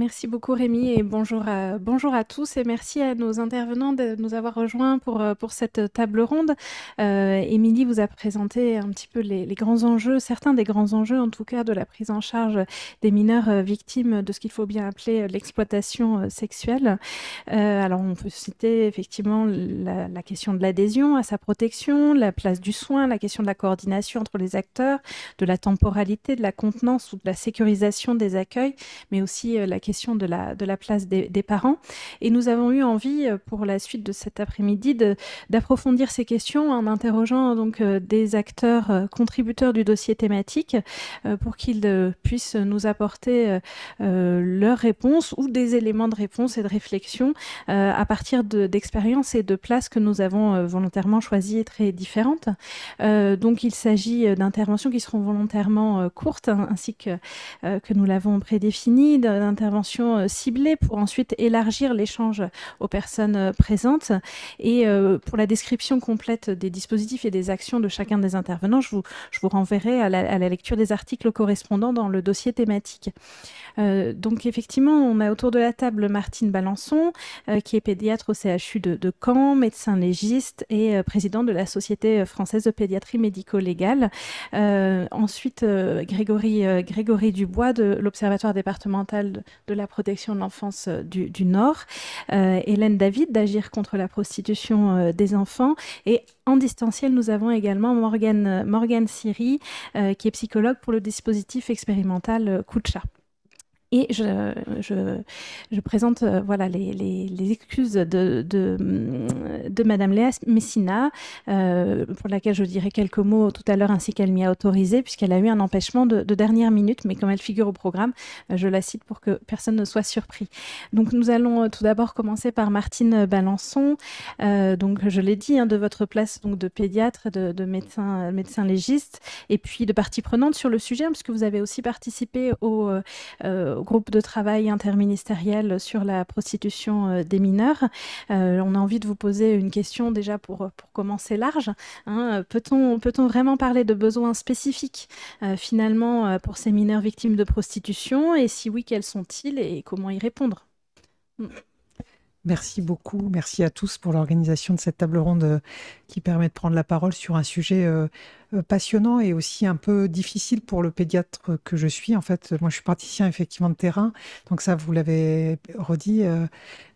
Merci beaucoup Rémi et bonjour à tous et merci à nos intervenants de nous avoir rejoints pour cette table ronde. Émilie vous a présenté un petit peu les grands enjeux, certains des grands enjeux en tout cas de la prise en charge des mineurs victimes de ce qu'il faut bien appeler l'exploitation sexuelle. Alors on peut citer effectivement la question de l'adhésion à sa protection, la place du soin, la question de la coordination entre les acteurs, de la temporalité, de la contenance ou de la sécurisation des accueils, mais aussi la question de la place des parents. Et nous avons eu envie, pour la suite de cet après-midi, d'approfondir ces questions en interrogeant donc des acteurs contributeurs du dossier thématique pour qu'ils puissent nous apporter leurs réponses ou des éléments de réponse et de réflexion à partir d'expériences et de places que nous avons volontairement choisies et très différentes. Donc il s'agit d'interventions qui seront volontairement courtes, hein, ainsi que nous l'avons prédéfini, d'interventions ciblées pour ensuite élargir l'échange aux personnes présentes. Et pour la description complète des dispositifs et des actions de chacun des intervenants, je vous renverrai à la lecture des articles correspondants dans le dossier thématique. Donc effectivement, on a autour de la table Martine Balançon, qui est pédiatre au CHU de Caen, médecin légiste et président de la Société française de pédiatrie médico-légale. Ensuite, Grégory Dubois de l'Observatoire départemental de la protection de l'enfance du Nord. Hélène David d'Agir contre la prostitution des enfants. Et en distanciel, nous avons également Morgane Siri, qui est psychologue pour le dispositif expérimental Coup de chat. Et je présente voilà, les excuses de Madame Léa Messina, pour laquelle je dirai quelques mots tout à l'heure, ainsi qu'elle m'y a autorisé, puisqu'elle a eu un empêchement de dernière minute, mais comme elle figure au programme, je la cite pour que personne ne soit surpris. Donc nous allons tout d'abord commencer par Martine Balançon. Donc je l'ai dit, hein, de votre place donc, de pédiatre, de médecin légiste, et puis de partie prenante sur le sujet, hein, puisque vous avez aussi participé au groupe de travail interministériel sur la prostitution des mineurs. On a envie de vous poser une question déjà pour commencer large. Hein. Peut-on vraiment parler de besoins spécifiques finalement pour ces mineurs victimes de prostitution? Et si oui, quels sont-ils et comment y répondre? Merci beaucoup. Merci à tous pour l'organisation de cette table ronde qui permet de prendre la parole sur un sujet passionnant et aussi un peu difficile pour le pédiatre que je suis. En fait, moi, je suis praticien effectivement de terrain. Donc ça, vous l'avez redit,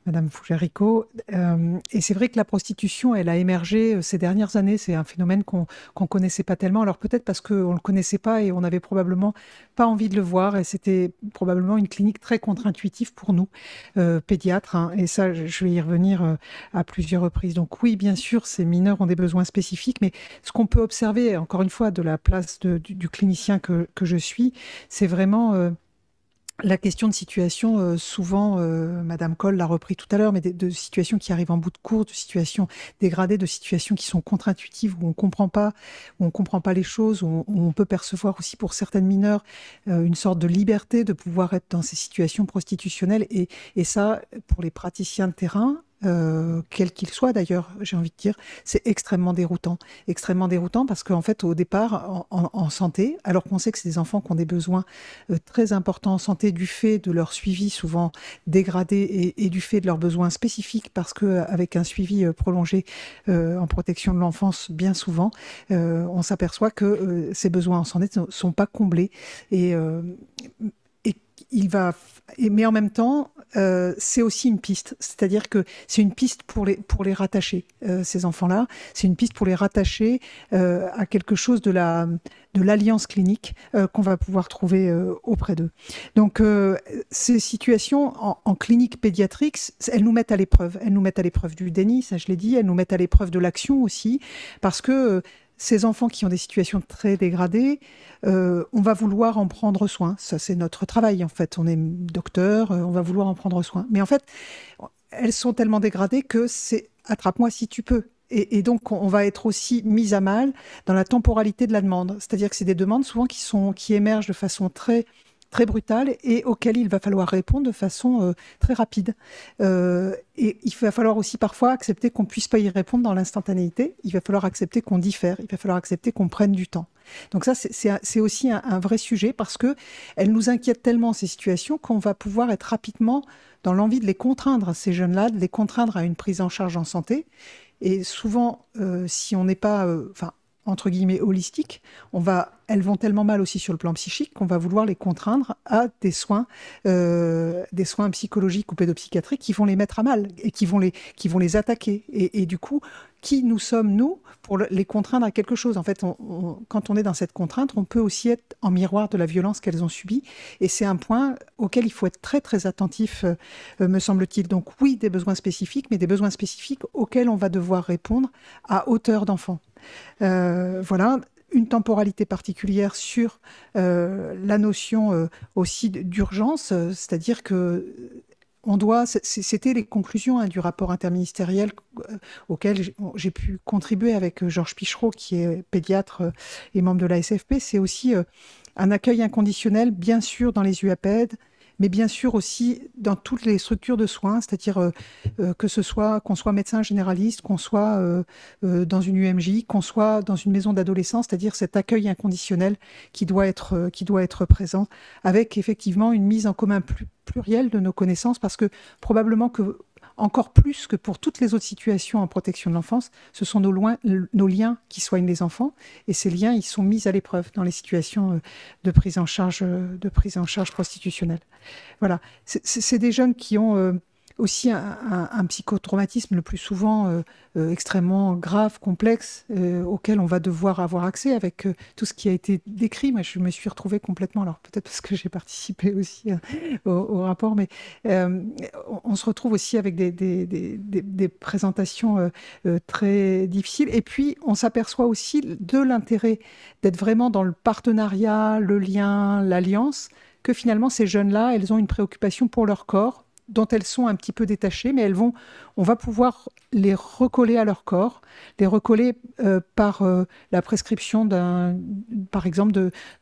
Madame Fougerico. Et c'est vrai que la prostitution, elle a émergé ces dernières années. C'est un phénomène qu'on connaissait pas tellement. Alors peut-être parce qu'on le connaissait pas et on avait probablement pas envie de le voir. Et c'était probablement une clinique très contre-intuitive pour nous, pédiatres. Hein. Et ça, je vais y revenir à plusieurs reprises. Donc oui, bien sûr, ces mineurs ont des besoins spécifiques, mais ce qu'on peut observer, encore une fois, de la place du clinicien que je suis, c'est vraiment la question de situation, souvent, Madame Coll l'a repris tout à l'heure, mais de situations qui arrivent en bout de course, de situations dégradées, de situations qui sont contre-intuitives, où on comprend pas les choses, où on peut percevoir aussi pour certaines mineures une sorte de liberté de pouvoir être dans ces situations prostitutionnelles. Et ça, pour les praticiens de terrain, quel qu'il soit d'ailleurs, j'ai envie de dire, c'est extrêmement déroutant. Extrêmement déroutant parce qu'en fait, au départ, en santé, alors qu'on sait que c'est des enfants qui ont des besoins très importants en santé du fait de leur suivi souvent dégradé et du fait de leurs besoins spécifiques, parce qu'avec un suivi prolongé en protection de l'enfance, bien souvent, on s'aperçoit que ces besoins en santé ne sont pas comblés. Et mais en même temps, c'est aussi une piste. C'est-à-dire que c'est une piste pour les rattacher, ces enfants-là. C'est une piste pour les rattacher à quelque chose de l'alliance clinique qu'on va pouvoir trouver auprès d'eux. Donc, ces situations en clinique pédiatrique, elles nous mettent à l'épreuve. Elles nous mettent à l'épreuve du déni, ça je l'ai dit. Elles nous mettent à l'épreuve de l'action aussi, parce que ces enfants qui ont des situations très dégradées, on va vouloir en prendre soin. Ça, c'est notre travail, en fait. On est docteur, on va vouloir en prendre soin. Mais en fait, elles sont tellement dégradées que c'est « attrape-moi si tu peux ». Et donc, on va être aussi mis à mal dans la temporalité de la demande. C'est-à-dire que c'est des demandes souvent qui émergent de façon très très brutal et auquel il va falloir répondre de façon très rapide. Et il va falloir aussi parfois accepter qu'on ne puisse pas y répondre dans l'instantanéité. Il va falloir accepter qu'on diffère. Il va falloir accepter qu'on prenne du temps. Donc ça, c'est aussi un vrai sujet parce qu'elles nous inquiètent tellement, ces situations, qu'on va pouvoir être rapidement dans l'envie de les contraindre, ces jeunes-là, de les contraindre à une prise en charge en santé. Et souvent, si on n'est pas... entre guillemets holistique, elles vont tellement mal aussi sur le plan psychique qu'on va vouloir les contraindre à des soins psychologiques ou pédopsychiatriques qui vont les mettre à mal et qui vont les attaquer. Et du coup, qui nous sommes, nous, pour les contraindre à quelque chose? En fait, quand on est dans cette contrainte, on peut aussi être en miroir de la violence qu'elles ont subie. Et c'est un point auquel il faut être très, très attentif, me semble-t-il. Donc oui, des besoins spécifiques, mais des besoins spécifiques auxquels on va devoir répondre à hauteur d'enfant. Voilà, une temporalité particulière sur la notion aussi d'urgence, c'est-à-dire que c'était les conclusions du rapport interministériel auquel j'ai pu contribuer avec Georges Pichereau, qui est pédiatre et membre de la SFP. C'est aussi un accueil inconditionnel, bien sûr, dans les UAPED, mais bien sûr aussi dans toutes les structures de soins, c'est-à-dire qu'on soit médecin généraliste, qu'on soit dans une UMJ, qu'on soit dans une maison d'adolescents, c'est-à-dire cet accueil inconditionnel qui doit être présent, avec effectivement une mise en commun plurielle de nos connaissances, parce que probablement que encore plus que pour toutes les autres situations en protection de l'enfance, ce sont nos liens qui soignent les enfants, et ces liens, ils sont mis à l'épreuve dans les situations de prise en charge prostitutionnelle. Voilà, c'est des jeunes qui ont aussi un psychotraumatisme le plus souvent extrêmement grave, complexe, auquel on va devoir avoir accès avec tout ce qui a été décrit. Moi, je me suis retrouvée complètement, alors peut-être parce que j'ai participé aussi au rapport, mais on se retrouve aussi avec des présentations très difficiles. Et puis, on s'aperçoit aussi de l'intérêt d'être vraiment dans le partenariat, le lien, l'alliance, que finalement, ces jeunes-là, elles ont une préoccupation pour leur corps, dont elles sont un petit peu détachées, mais on va pouvoir les recoller à leur corps, les recoller par la prescription par exemple,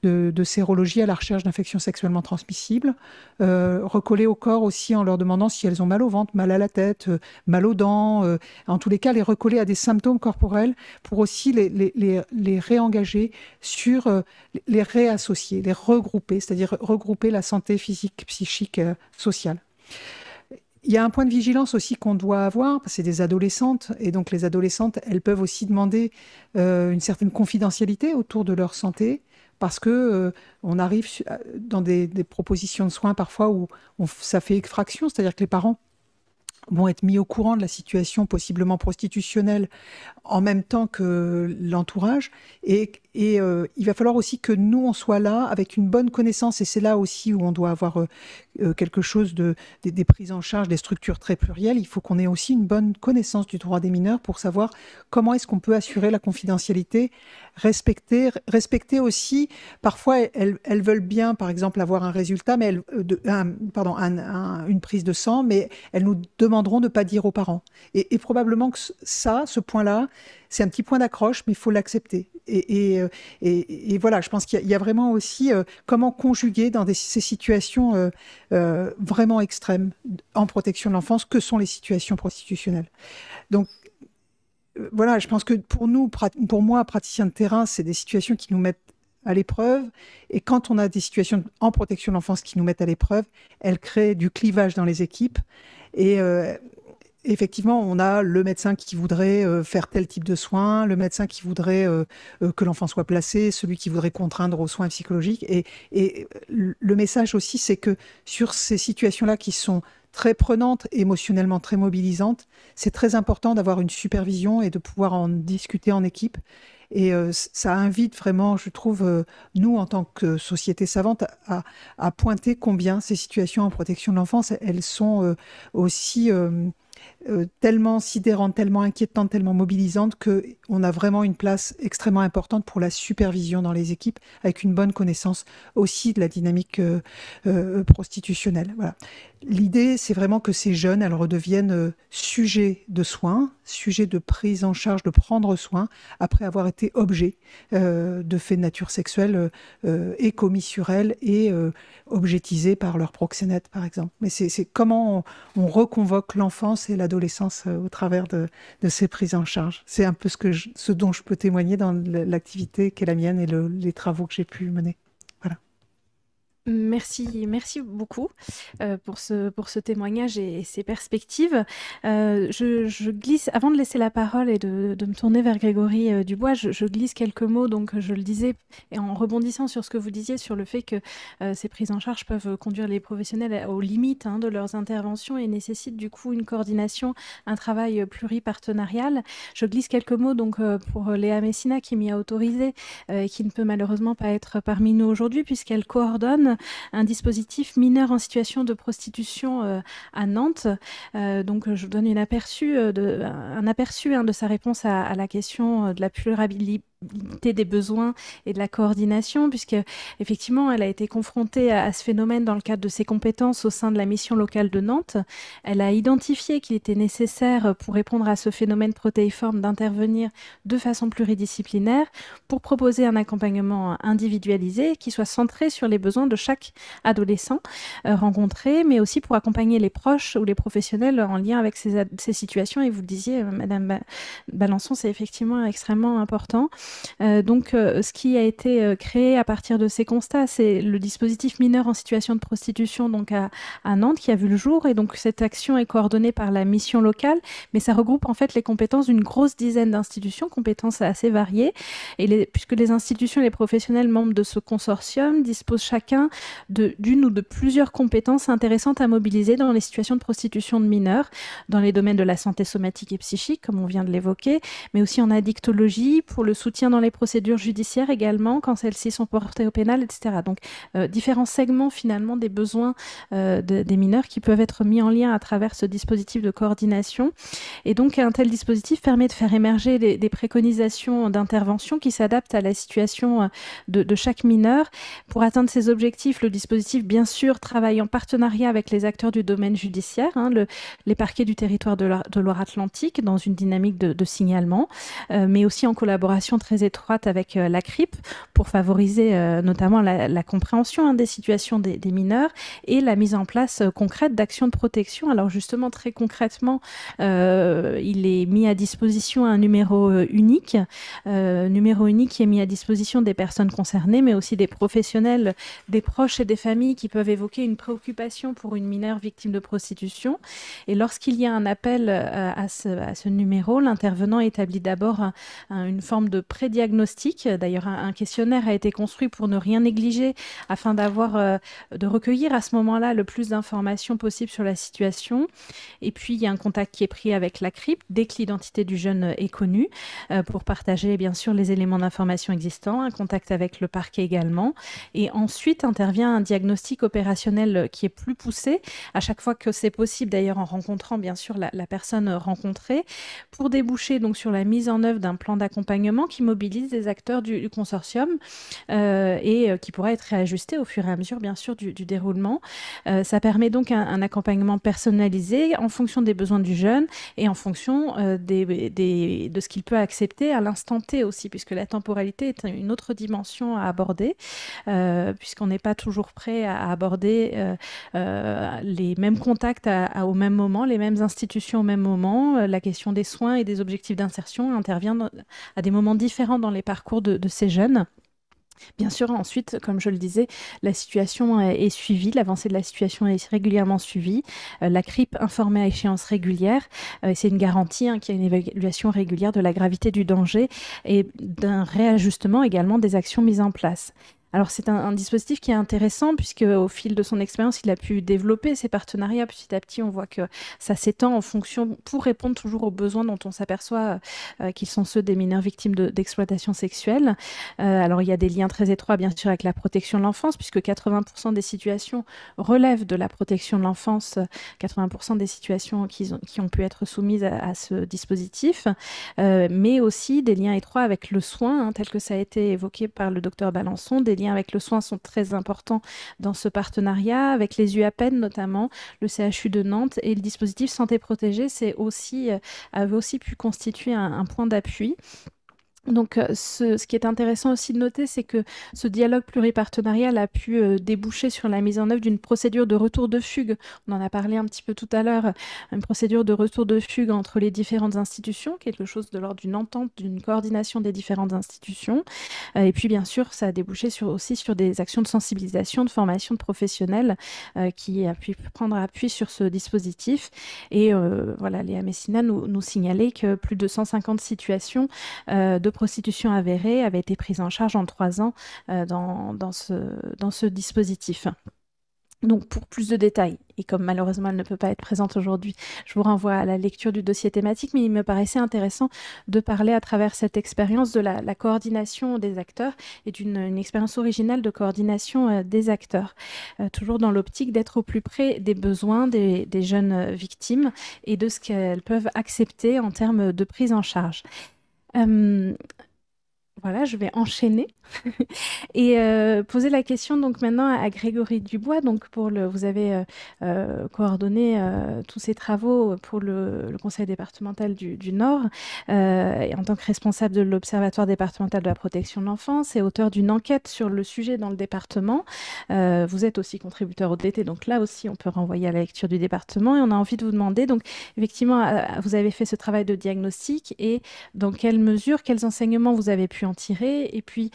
de sérologie à la recherche d'infections sexuellement transmissibles, recoller au corps aussi en leur demandant si elles ont mal au ventre, mal à la tête, mal aux dents, en tous les cas, les recoller à des symptômes corporels pour aussi les réengager sur, les réassocier, les regrouper, c'est-à-dire regrouper la santé physique, psychique, sociale. Il y a un point de vigilance aussi qu'on doit avoir, c'est des adolescentes, et donc les adolescentes, elles peuvent aussi demander une certaine confidentialité autour de leur santé, parce que on arrive dans des propositions de soins parfois où ça fait effraction, c'est-à-dire que les parents vont être mis au courant de la situation possiblement prostitutionnelle en même temps que l'entourage. Et il va falloir aussi que nous, on soit là avec une bonne connaissance. Et c'est là aussi où on doit avoir quelque chose des prises en charge, des structures très plurielles. Il faut qu'on ait aussi une bonne connaissance du droit des mineurs pour savoir comment est-ce qu'on peut assurer la confidentialité, respecter aussi. Parfois, elles veulent bien, par exemple, avoir un résultat, mais une prise de sang, mais elles nous demanderont de ne pas dire aux parents. Et probablement que ce point-là, c'est un petit point d'accroche, mais il faut l'accepter. Et voilà, je pense qu'il y a vraiment aussi comment conjuguer dans ces situations vraiment extrêmes en protection de l'enfance, que sont les situations prostitutionnelles. Donc, voilà, je pense que pour moi, praticien de terrain, c'est des situations qui nous mettent à l'épreuve. Et quand on a des situations en protection de l'enfance qui nous mettent à l'épreuve, elles créent du clivage dans les équipes. Et effectivement, on a le médecin qui voudrait faire tel type de soins, le médecin qui voudrait que l'enfant soit placé, celui qui voudrait contraindre aux soins psychologiques. Et le message aussi, c'est que sur ces situations-là qui sont très prenantes, émotionnellement très mobilisantes, c'est très important d'avoir une supervision et de pouvoir en discuter en équipe. Et ça invite vraiment, je trouve, nous, en tant que société savante, à pointer combien ces situations en protection de l'enfance, elles sont aussi tellement sidérante, tellement inquiétante, tellement mobilisante qu'on a vraiment une place extrêmement importante pour la supervision dans les équipes, avec une bonne connaissance aussi de la dynamique prostitutionnelle. Voilà. L'idée, c'est vraiment que ces jeunes, elles redeviennent sujets de soins, sujets de prise en charge, de prendre soin, après avoir été objets de faits de nature sexuelle et commis sur elles et objetisés par leur proxénète, par exemple. Mais c'est comment on reconvoque l'enfance et l'adolescence au travers de ces prises en charge. C'est un peu ce dont je peux témoigner dans l'activité qui est la mienne et les travaux que j'ai pu mener. Voilà. Merci beaucoup pour ce témoignage et ces perspectives. Je glisse, avant de laisser la parole et de me tourner vers Grégory Dubois, je glisse quelques mots, donc je le disais, et en rebondissant sur ce que vous disiez sur le fait que ces prises en charge peuvent conduire les professionnels aux limites de leurs interventions et nécessitent du coup une coordination, un travail pluripartenarial. Je glisse quelques mots donc pour Léa Messina qui m'y a autorisé, qui ne peut malheureusement pas être parmi nous aujourd'hui puisqu'elle coordonne un dispositif mineur en situation de prostitution à Nantes. Donc, je vous donne un aperçu de sa réponse à la question de la pluralité des besoins et de la coordination, puisque effectivement elle a été confrontée à ce phénomène dans le cadre de ses compétences au sein de la mission locale de Nantes. Elle a identifié qu'il était nécessaire pour répondre à ce phénomène protéiforme d'intervenir de façon pluridisciplinaire pour proposer un accompagnement individualisé qui soit centré sur les besoins de chaque adolescent rencontré, mais aussi pour accompagner les proches ou les professionnels en lien avec ces situations. Et vous le disiez, Madame Balançon, c'est effectivement extrêmement important. Ce qui a été créé à partir de ces constats, c'est le dispositif mineur en situation de prostitution donc à Nantes qui a vu le jour. Et donc cette action est coordonnée par la mission locale, mais ça regroupe en fait les compétences d'une grosse dizaine d'institutions, compétences assez variées. Et puisque les institutions et les professionnels membres de ce consortium disposent chacun d'une ou de plusieurs compétences intéressantes à mobiliser dans les situations de prostitution de mineurs, dans les domaines de la santé somatique et psychique, comme on vient de l'évoquer, mais aussi en addictologie, pour le soutien dans les procédures judiciaires également, quand celles-ci sont portées au pénal, etc. Donc, différents segments finalement des besoins des mineurs qui peuvent être mis en lien à travers ce dispositif de coordination. Et donc, un tel dispositif permet de faire émerger des préconisations d'intervention qui s'adaptent à la situation de chaque mineur. Pour atteindre ces objectifs, le dispositif, bien sûr, travaille en partenariat avec les acteurs du domaine judiciaire, les parquets du territoire de Loire-Atlantique, dans une dynamique de signalement, mais aussi en collaboration très étroite avec la CRIP pour favoriser notamment la compréhension des situations des mineurs et la mise en place concrète d'actions de protection. Alors justement, très concrètement, il est mis à disposition un numéro unique qui est mis à disposition des personnes concernées, mais aussi des professionnels, des proches et des familles qui peuvent évoquer une préoccupation pour une mineure victime de prostitution. Et lorsqu'il y a un appel à ce numéro, l'intervenant établit d'abord une forme de pré-diagnostic. D'ailleurs, un questionnaire a été construit pour ne rien négliger afin de recueillir à ce moment-là le plus d'informations possibles sur la situation. Et puis, il y a un contact qui est pris avec la CRIP dès que l'identité du jeune est connue pour partager bien sûr les éléments d'information existants, un contact avec le parquet également. Et ensuite intervient un diagnostic opérationnel qui est plus poussé, à chaque fois que c'est possible, d'ailleurs en rencontrant bien sûr la personne rencontrée, pour déboucher donc sur la mise en œuvre d'un plan d'accompagnement qui mobilise les acteurs du consortium et qui pourra être réajusté au fur et à mesure bien sûr du déroulement. Ça permet donc un accompagnement personnalisé en fonction des besoins du jeune et en fonction de ce qu'il peut accepter à l'instant T aussi, puisque la temporalité est une autre dimension à aborder, puisqu'on n'est pas toujours prêt à aborder les mêmes contacts au même moment, les mêmes institutions au même moment. La question des soins et des objectifs d'insertion intervient à des moments différents dans les parcours de ces jeunes. Bien sûr, ensuite, comme je le disais, la situation est suivie, l'avancée de la situation est régulièrement suivie. La CRIP informée à échéance régulière, c'est une garantie qu'il y a une évaluation régulière de la gravité du danger et d'un réajustement également des actions mises en place. Alors c'est un dispositif qui est intéressant puisque au fil de son expérience, il a pu développer ses partenariats petit à petit. On voit que ça s'étend en fonction pour répondre toujours aux besoins dont on s'aperçoit qu'ils sont ceux des mineurs victimes d'exploitation sexuelle. Alors il y a des liens très étroits bien sûr avec la protection de l'enfance puisque 80% des situations relèvent de la protection de l'enfance, 80% des situations qui ont pu être soumises à ce dispositif, mais aussi des liens étroits avec le soin, tel que ça a été évoqué par le docteur Balançon. Des liens avec le soin sont très importants dans ce partenariat, avec les UAPN notamment, le CHU de Nantes et le dispositif Santé protégée avait aussi pu constituer un point d'appui. Donc, ce qui est intéressant aussi de noter, c'est que ce dialogue pluripartenarial a pu déboucher sur la mise en œuvre d'une procédure de retour de fugue. On en a parlé un petit peu tout à l'heure, une procédure de retour de fugue entre les différentes institutions, quelque chose de l'ordre d'une entente, d'une coordination des différentes institutions. Et puis, bien sûr, ça a débouché aussi sur des actions de sensibilisation, de formation de professionnels qui a pu prendre appui sur ce dispositif. Et voilà, Léa Messina nous signalait que plus de 150 situations de prostitution avérée avaient été prises en charge en 3 ans dans ce dispositif. Donc, pour plus de détails, et comme malheureusement elle ne peut pas être présente aujourd'hui, je vous renvoie à la lecture du dossier thématique, mais il me paraissait intéressant de parler à travers cette expérience de la coordination des acteurs et d'une expérience originale de coordination des acteurs, toujours dans l'optique d'être au plus près des besoins des jeunes victimes et de ce qu'elles peuvent accepter en termes de prise en charge. Voilà, je vais enchaîner et poser la question donc maintenant à Grégory Dubois. Donc vous avez coordonné tous ces travaux pour le Conseil départemental du Nord et en tant que responsable de l'Observatoire départemental de la protection de l'enfance et auteur d'une enquête sur le sujet dans le département. Vous êtes aussi contributeur au DT, donc là aussi on peut renvoyer à la lecture du département et on a envie de vous demander, donc effectivement vous avez fait ce travail de diagnostic et dans quelle mesure, quels enseignements vous avez pu en tirer et puis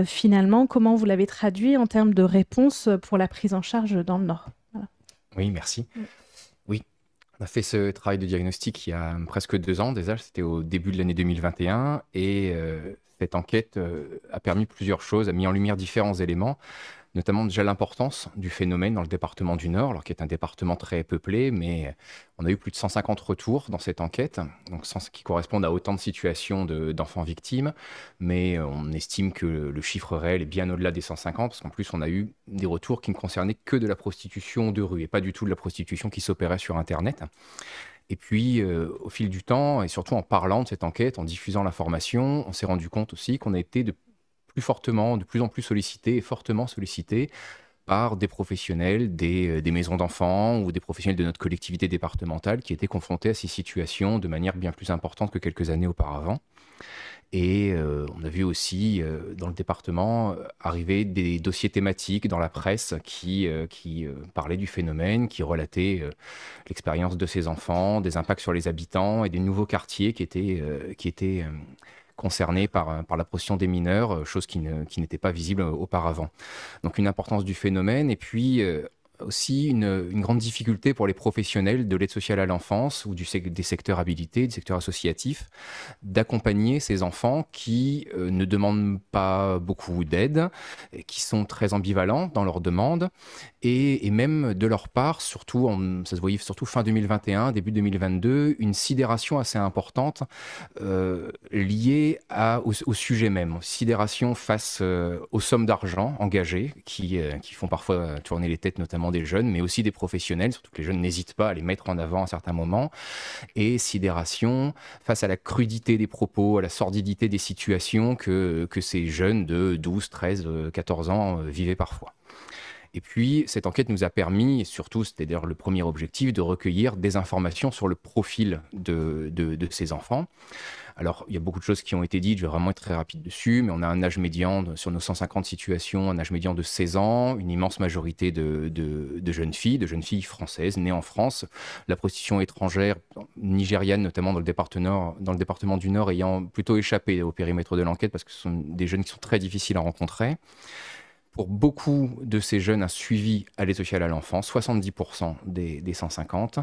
finalement, comment vous l'avez traduit en termes de réponse pour la prise en charge dans le Nord? Voilà. Oui, merci. Oui, on a fait ce travail de diagnostic il y a presque 2 ans déjà, c'était au début de l'année 2021, et cette enquête a permis plusieurs choses, a mis en lumière différents éléments, notamment déjà l'importance du phénomène dans le département du Nord, alors qui est un département très peuplé, mais on a eu plus de 150 retours dans cette enquête, donc qui correspondent à autant de situations d'enfants victimes, mais on estime que le chiffre réel est bien au-delà des 150, parce qu'en plus on a eu des retours qui ne concernaient que de la prostitution de rue, et pas du tout de la prostitution qui s'opérait sur Internet. Et puis, au fil du temps, et surtout en parlant de cette enquête, en diffusant l'information, on s'est rendu compte aussi qu'on a été de plus en plus sollicité et fortement sollicité par des professionnels des maisons d'enfants ou des professionnels de notre collectivité départementale qui étaient confrontés à ces situations de manière bien plus importante que quelques années auparavant. Et on a vu aussi dans le département arriver des dossiers thématiques dans la presse qui parlaient du phénomène, qui relataient l'expérience de ces enfants, des impacts sur les habitants et des nouveaux quartiers qui étaient concernés par la prostitution des mineurs, chose qui n'était pas visible auparavant. Donc une importance du phénomène et puis aussi une grande difficulté pour les professionnels de l'aide sociale à l'enfance ou des secteurs habilités, des secteurs associatifs, d'accompagner ces enfants qui ne demandent pas beaucoup d'aide, qui sont très ambivalents dans leurs demandes, et même de leur part, surtout, ça se voyait surtout fin 2021, début 2022, une sidération assez importante liée au sujet même, sidération face aux sommes d'argent engagées qui font parfois tourner les têtes notamment des jeunes, mais aussi des professionnels, surtout que les jeunes n'hésitent pas à les mettre en avant à certains moments, et sidération face à la crudité des propos, à la sordidité des situations que ces jeunes de 12, 13, 14 ans vivaient parfois. Et puis, cette enquête nous a permis, et surtout, c'était d'ailleurs le premier objectif, de recueillir des informations sur le profil de ces enfants. Alors, il y a beaucoup de choses qui ont été dites, je vais vraiment être très rapide dessus, mais on a un âge médian, sur nos 150 situations, un âge médian de 16 ans, une immense majorité de jeunes filles françaises, nées en France. La prostitution étrangère, nigériane notamment dans le département du Nord, ayant plutôt échappé au périmètre de l'enquête, parce que ce sont des jeunes qui sont très difficiles à rencontrer. Pour beaucoup de ces jeunes, un suivi à l'aide sociale à l'enfance, 70% des 150,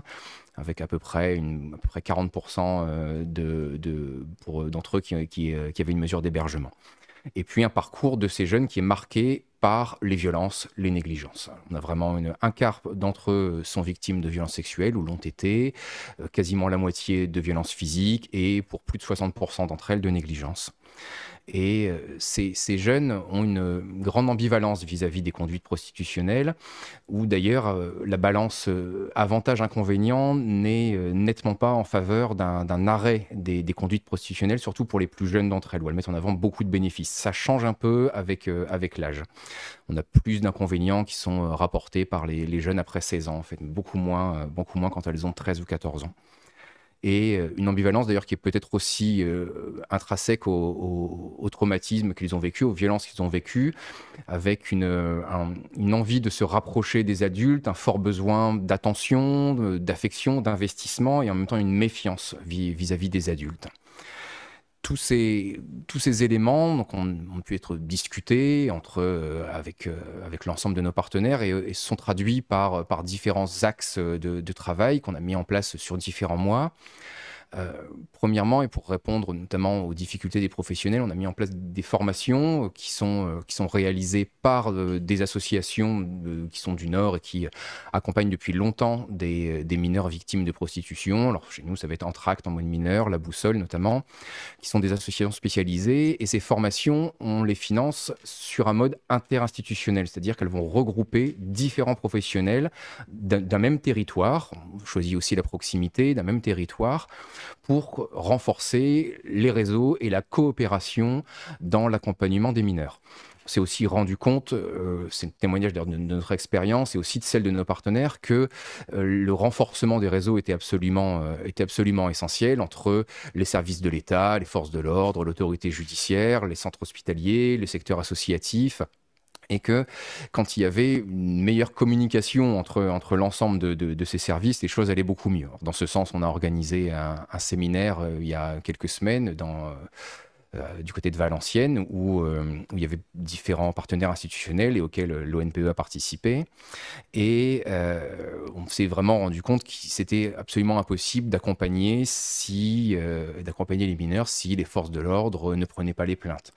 avec à peu près 40% d'entre eux qui avaient une mesure d'hébergement. Et puis un parcours de ces jeunes qui est marqué par les violences, les négligences. On a vraiment un quart d'entre eux sont victimes de violences sexuelles ou l'ont été, quasiment la moitié de violences physiques et pour plus de 60% d'entre elles de négligence. Et ces jeunes ont une grande ambivalence vis-à-vis des conduites prostitutionnelles, où d'ailleurs la balance avantage-inconvénient n'est nettement pas en faveur d'un arrêt des conduites prostitutionnelles, surtout pour les plus jeunes d'entre elles, où elles mettent en avant beaucoup de bénéfices. Ça change un peu avec l'âge. On a plus d'inconvénients qui sont rapportés par les jeunes après 16 ans, en fait, beaucoup moins quand elles ont 13 ou 14 ans. Et une ambivalence d'ailleurs qui est peut-être aussi intrinsèque au traumatisme qu'ils ont vécu, aux violences qu'ils ont vécues, avec une envie de se rapprocher des adultes, un fort besoin d'attention, d'affection, d'investissement et en même temps une méfiance vis-à-vis des adultes. Tous ces éléments donc, ont pu être discutés avec l'ensemble de nos partenaires et sont traduits par différents axes de travail qu'on a mis en place sur différents mois. Premièrement, et pour répondre notamment aux difficultés des professionnels, on a mis en place des formations qui sont réalisées par des associations qui sont du Nord et qui accompagnent depuis longtemps des mineurs victimes de prostitution. Alors chez nous, ça va être Entracte en mode mineur, La Boussole notamment, qui sont des associations spécialisées. Et ces formations, on les finance sur un mode interinstitutionnel, c'est-à-dire qu'elles vont regrouper différents professionnels d'un même territoire. On choisit aussi la proximité d'un même territoire pour renforcer les réseaux et la coopération dans l'accompagnement des mineurs. On s'est aussi rendu compte, c'est un témoignage de notre expérience et aussi de celle de nos partenaires, que le renforcement des réseaux était absolument essentiel entre les services de l'État, les forces de l'ordre, l'autorité judiciaire, les centres hospitaliers, le secteur associatif. Et que quand il y avait une meilleure communication entre l'ensemble de ces services, les choses allaient beaucoup mieux. Dans ce sens, on a organisé un séminaire il y a quelques semaines du côté de Valenciennes, où il y avait différents partenaires institutionnels et auxquels l'ONPE a participé. Et on s'est vraiment rendu compte que c'était absolument impossible d'accompagner les mineurs si les forces de l'ordre ne prenaient pas les plaintes.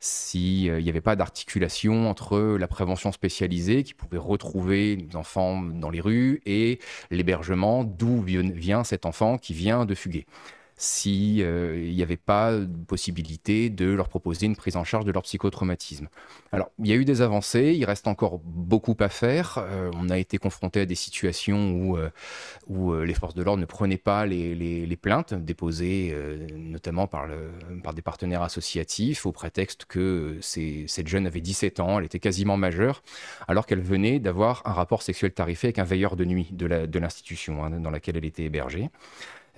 S'il n'y avait pas d'articulation entre la prévention spécialisée qui pouvait retrouver les enfants dans les rues et l'hébergement d'où vient cet enfant qui vient de fuguer. S'il n'y avait pas de possibilité de leur proposer une prise en charge de leur psychotraumatisme. Alors, il y a eu des avancées, il reste encore beaucoup à faire. On a été confronté à des situations où les forces de l'ordre ne prenaient pas les plaintes déposées notamment par des partenaires associatifs au prétexte que cette jeune avait 17 ans, elle était quasiment majeure, alors qu'elle venait d'avoir un rapport sexuel tarifé avec un veilleur de nuit de l'institution dans laquelle elle était hébergée.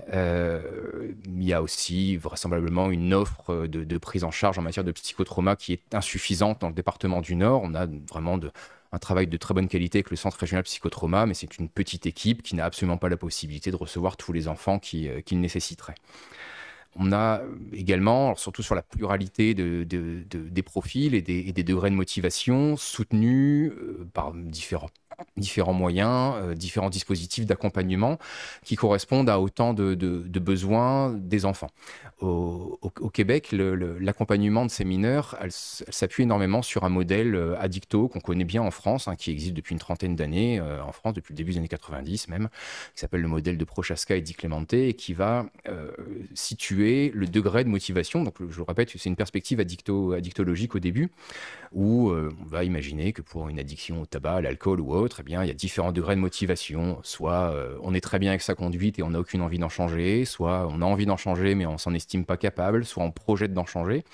Il y a aussi vraisemblablement une offre de prise en charge en matière de psychotrauma qui est insuffisante dans le département du Nord. On a vraiment un travail de très bonne qualité avec le Centre régional psychotrauma, mais c'est une petite équipe qui n'a absolument pas la possibilité de recevoir tous les enfants qu'il nécessiterait. On a également, alors surtout sur la pluralité des profils et des degrés de motivation, soutenus par différents moyens, différents dispositifs d'accompagnement qui correspondent à autant de besoins des enfants. Au Québec, l'accompagnement de ces mineurs, elle s'appuie énormément sur un modèle Addicto qu'on connaît bien en France, qui existe depuis une trentaine d'années, en France depuis le début des années 90 même, qui s'appelle le modèle de Prochaska et Di Clemente et qui va situer le degré de motivation. Donc je le répète, c'est une perspective addictologique au début, où on va imaginer que pour une addiction au tabac, à l'alcool ou autre, eh bien, il y a différents degrés de motivation. Soit on est très bien avec sa conduite et on n'a aucune envie d'en changer, soit on a envie d'en changer mais on s'en estime pas capable, soit on projette d'en changer.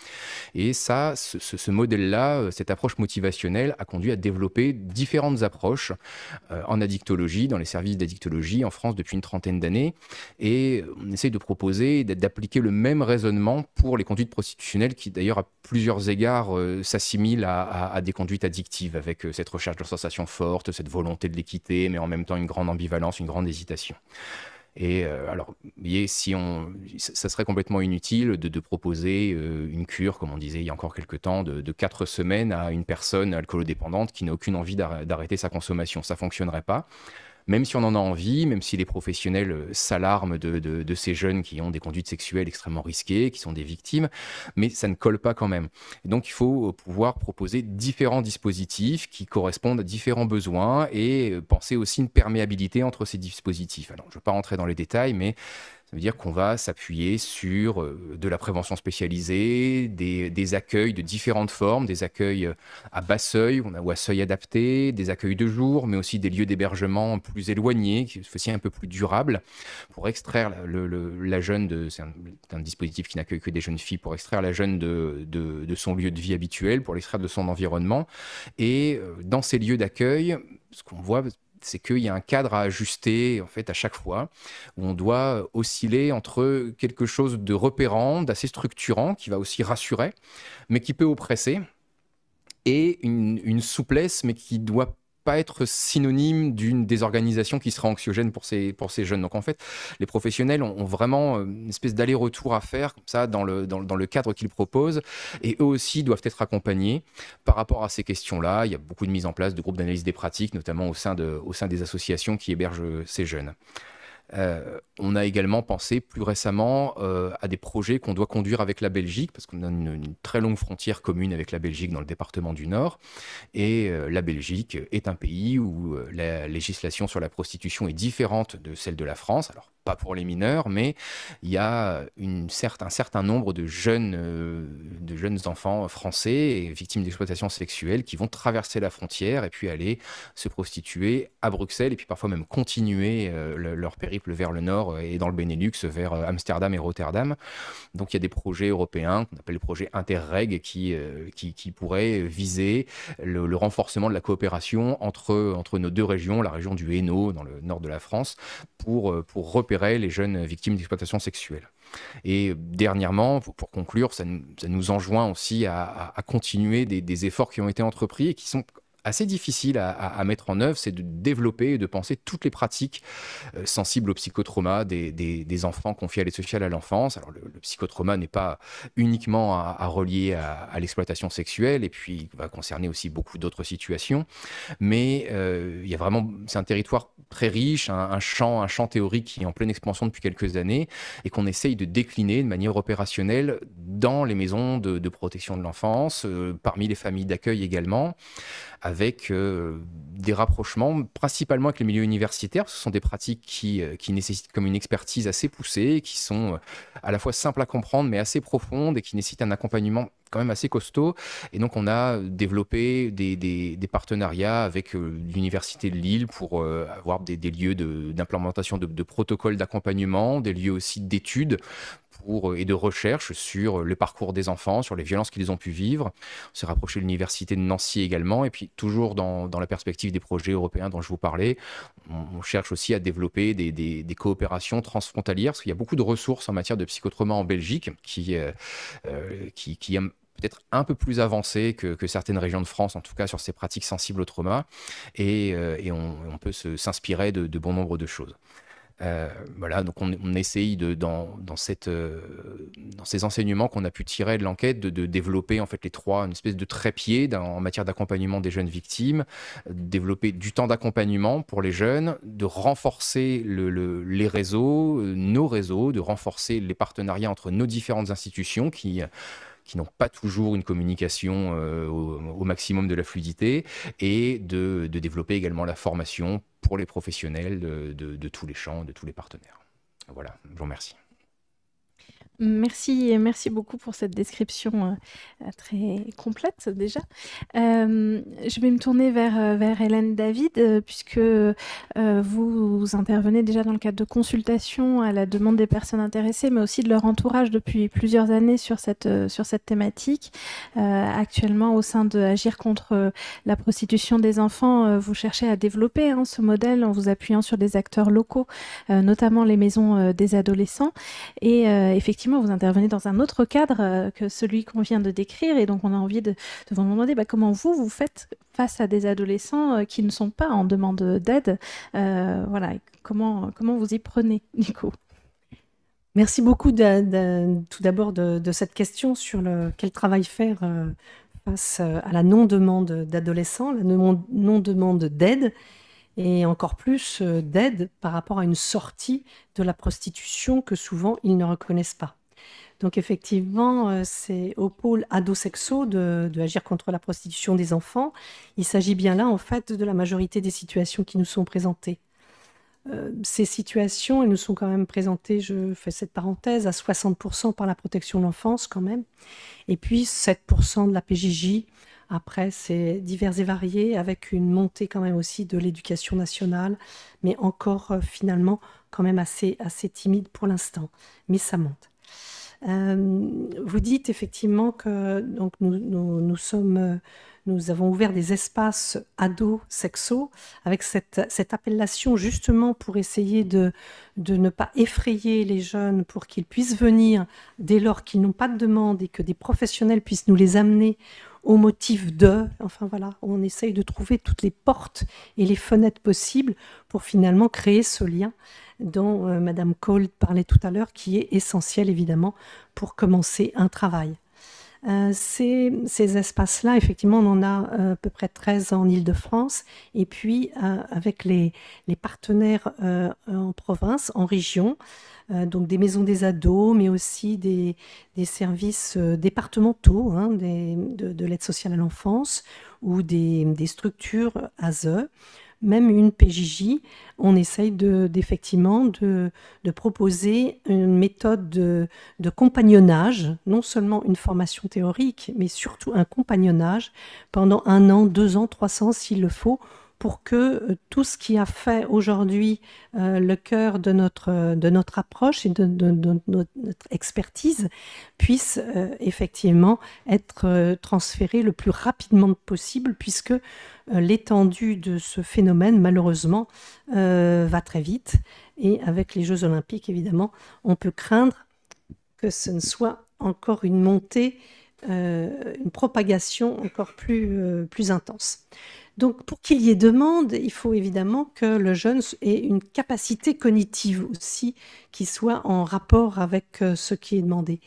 Et ça, ce modèle-là, cette approche motivationnelle a conduit à développer différentes approches en addictologie, dans les services d'addictologie en France depuis une trentaine d'années. Et on essaye de proposer, d'appliquer le même raisonnement pour les conduites prostitutionnelles qui d'ailleurs à plusieurs égards s'assimilent à des conduites addictives avec cette recherche de sensations fortes, cette volonté de les quitter, mais en même temps une grande ambivalence, une grande hésitation. Et alors, vous voyez, ça serait complètement inutile de proposer une cure, comme on disait il y a encore quelques temps, de 4 semaines à une personne alcoolodépendante qui n'a aucune envie d'arrêter sa consommation. Ça ne fonctionnerait pas. même si on en a envie, même si les professionnels s'alarment de ces jeunes qui ont des conduites sexuelles extrêmement risquées, qui sont des victimes, mais ça ne colle pas quand même. Et donc il faut pouvoir proposer différents dispositifs qui correspondent à différents besoins et penser aussi une perméabilité entre ces dispositifs. Alors je ne vais pas rentrer dans les détails, mais ça veut dire qu'on va s'appuyer sur de la prévention spécialisée, des accueils de différentes formes, des accueils à bas seuil ou à seuil adapté, des accueils de jour, mais aussi des lieux d'hébergement plus éloignés, qui sont aussi un peu plus durables, pour extraire la jeune c'est un dispositif qui n'accueille que des jeunes filles, pour extraire la jeune de son lieu de vie habituel, pour l'extraire de son environnement. Et dans ces lieux d'accueil, ce qu'on voit, c'est qu'il y a un cadre à ajuster en fait à chaque fois, où on doit osciller entre quelque chose de repérant, d'assez structurant, qui va aussi rassurer, mais qui peut oppresser, et une souplesse, mais qui doit pas être synonyme d'une désorganisation qui serait anxiogène pour ces jeunes. Donc en fait, les professionnels ont vraiment une espèce d'aller-retour à faire comme ça dans le cadre qu'ils proposent, et eux aussi doivent être accompagnés par rapport à ces questions-là. Il y a beaucoup de mise en place de groupes d'analyse des pratiques, notamment au sein des associations qui hébergent ces jeunes. On a également pensé plus récemment à des projets qu'on doit conduire avec la Belgique, parce qu'on a une très longue frontière commune avec la Belgique dans le département du Nord. Et la Belgique est un pays où la législation sur la prostitution est différente de celle de la France. Alors, pas pour les mineurs, mais il y a un certain nombre de jeunes enfants français victimes d'exploitation sexuelle qui vont traverser la frontière et puis aller se prostituer à Bruxelles, et puis parfois même continuer leur périple vers le nord et dans le Benelux, vers Amsterdam et Rotterdam. Donc il y a des projets européens qu'on appelle les projets Interreg qui pourraient viser le renforcement de la coopération entre nos deux régions, la région du Hainaut dans le nord de la France, pour repérer les jeunes victimes d'exploitation sexuelle. Et dernièrement, pour conclure, ça nous enjoint aussi à continuer des efforts qui ont été entrepris et qui sont assez difficile à mettre en œuvre, c'est de développer et de penser toutes les pratiques sensibles au psychotrauma des enfants confiés à l'aide sociale à l'enfance. Alors le psychotrauma n'est pas uniquement à relier à l'exploitation sexuelle, et puis il va concerner aussi beaucoup d'autres situations, mais il y a vraiment, c'est un territoire très riche, un champ théorique qui est en pleine expansion depuis quelques années et qu'on essaye de décliner de manière opérationnelle dans les maisons de protection de l'enfance, parmi les familles d'accueil également, avec des rapprochements principalement avec les milieux universitaires, parce que ce sont des pratiques qui nécessitent comme une expertise assez poussée, qui sont à la fois simples à comprendre mais assez profondes et qui nécessitent un accompagnement quand même assez costaud. Et donc on a développé des partenariats avec l'Université de Lille pour avoir des lieux d'implémentation de protocoles d'accompagnement, des lieux aussi d'études et de recherche sur le parcours des enfants, sur les violences qu'ils ont pu vivre. On s'est rapproché de l'Université de Nancy également, et puis toujours dans la perspective des projets européens dont je vous parlais, on cherche aussi à développer des coopérations transfrontalières, parce qu'il y a beaucoup de ressources en matière de psychotrauma en Belgique qui peut-être un peu plus avancé que certaines régions de France, en tout cas sur ces pratiques sensibles au trauma, et on peut s'inspirer de bon nombre de choses. Voilà, donc on essaye dans ces enseignements qu'on a pu tirer de l'enquête de développer en fait une espèce de trépied en matière d'accompagnement des jeunes victimes, développer du temps d'accompagnement pour les jeunes, de renforcer les réseaux, nos réseaux, de renforcer les partenariats entre nos différentes institutions qui n'ont pas toujours une communication au maximum de la fluidité, et de développer également la formation pour les professionnels de tous les champs, de tous les partenaires. Voilà, je vous remercie. Merci beaucoup pour cette description très complète déjà. Je vais me tourner vers Hélène David, puisque vous intervenez déjà dans le cadre de consultations à la demande des personnes intéressées, mais aussi de leur entourage depuis plusieurs années sur cette thématique. Actuellement, au sein de Agir contre la prostitution des enfants, vous cherchez à développer ce modèle en vous appuyant sur des acteurs locaux, notamment les maisons des adolescents. Et effectivement, vous intervenez dans un autre cadre que celui qu'on vient de décrire, et donc on a envie de vous demander comment vous faites face à des adolescents qui ne sont pas en demande d'aide. Voilà, comment vous y prenez, Nico? Merci beaucoup tout d'abord de cette question sur quel travail faire face à la non-demande d'adolescents, la non-demande d'aide. et encore plus d'aide par rapport à une sortie de la prostitution que souvent ils ne reconnaissent pas. Donc effectivement, c'est au pôle ado-sexo de agir contre la prostitution des enfants. Il s'agit bien là, en fait, de la majorité des situations qui nous sont présentées. Ces situations, elles nous sont quand même présentées, je fais cette parenthèse, à 60% par la protection de l'enfance quand même, et puis 7% de la PJJ. Après, c'est divers et varié, avec une montée quand même aussi de l'éducation nationale, mais encore finalement quand même assez timide pour l'instant, mais ça monte. Vous dites effectivement que donc, nous avons ouvert des espaces ados-sexo avec cette appellation justement pour essayer de ne pas effrayer les jeunes, pour qu'ils puissent venir dès lors qu'ils n'ont pas de demande et que des professionnels puissent nous les amener au motif de. Enfin voilà, on essaye de trouver toutes les portes et les fenêtres possibles pour finalement créer ce lien dont Madame Cole parlait tout à l'heure, qui est essentiel évidemment pour commencer un travail. Ces espaces-là, effectivement, on en a à peu près 13 en Île-de-France, et puis avec les partenaires en province, en région, donc des maisons des ados, mais aussi des services départementaux de l'aide sociale à l'enfance ou des structures ASE, même une PJJ, on essaye effectivement de proposer une méthode de compagnonnage, non seulement une formation théorique, mais surtout un compagnonnage pendant 1 an, 2 ans, 3 ans s'il le faut, pour que tout ce qui a fait aujourd'hui le cœur de notre approche et de notre expertise puisse effectivement être transféré le plus rapidement possible, puisque l'étendue de ce phénomène, malheureusement, va très vite. Et avec les Jeux Olympiques, évidemment, on peut craindre que ce ne soit encore une montée, une propagation encore plus intense. Donc, pour qu'il y ait demande, il faut évidemment que le jeune ait une capacité cognitive aussi qui soit en rapport avec ce qui est demandé.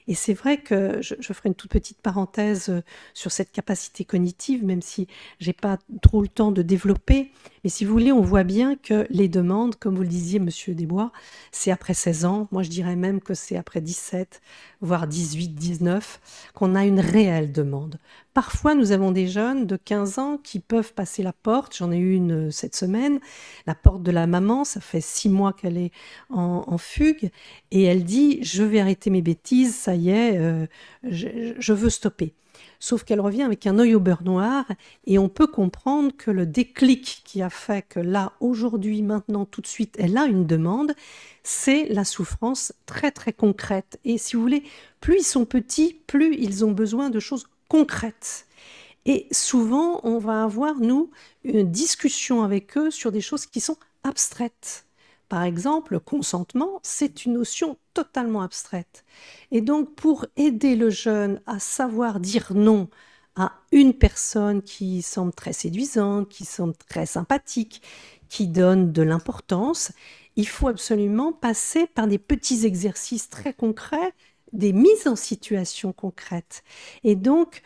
Et c'est vrai que je ferai une toute petite parenthèse sur cette capacité cognitive, même si je n'ai pas trop le temps de développer. Mais si vous voulez, on voit bien que les demandes, comme vous le disiez, Monsieur Desbois, c'est après 16 ans. Moi, je dirais même que c'est après 17, voire 18, 19, qu'on a une réelle demande. Parfois, nous avons des jeunes de 15 ans qui peuvent passer la porte. J'en ai eu une cette semaine, la porte de la maman. Ça fait 6 mois qu'elle est en fugue. Et elle dit, je vais arrêter mes bêtises, ça y est, je veux stopper. Sauf qu'elle revient avec un œil au beurre noir, et on peut comprendre que le déclic qui a fait que là, aujourd'hui, maintenant, tout de suite, elle a une demande, c'est la souffrance très, très concrète. Et si vous voulez, plus ils sont petits, plus ils ont besoin de choses concrètes. Et souvent, on va avoir, nous, une discussion avec eux sur des choses qui sont abstraites. Par exemple, le consentement, c'est une notion totalement abstraite. Et donc, pour aider le jeune à savoir dire non à une personne qui semble très séduisante, qui semble très sympathique, qui donne de l'importance, il faut absolument passer par des petits exercices très concrets, des mises en situation concrètes. Et donc,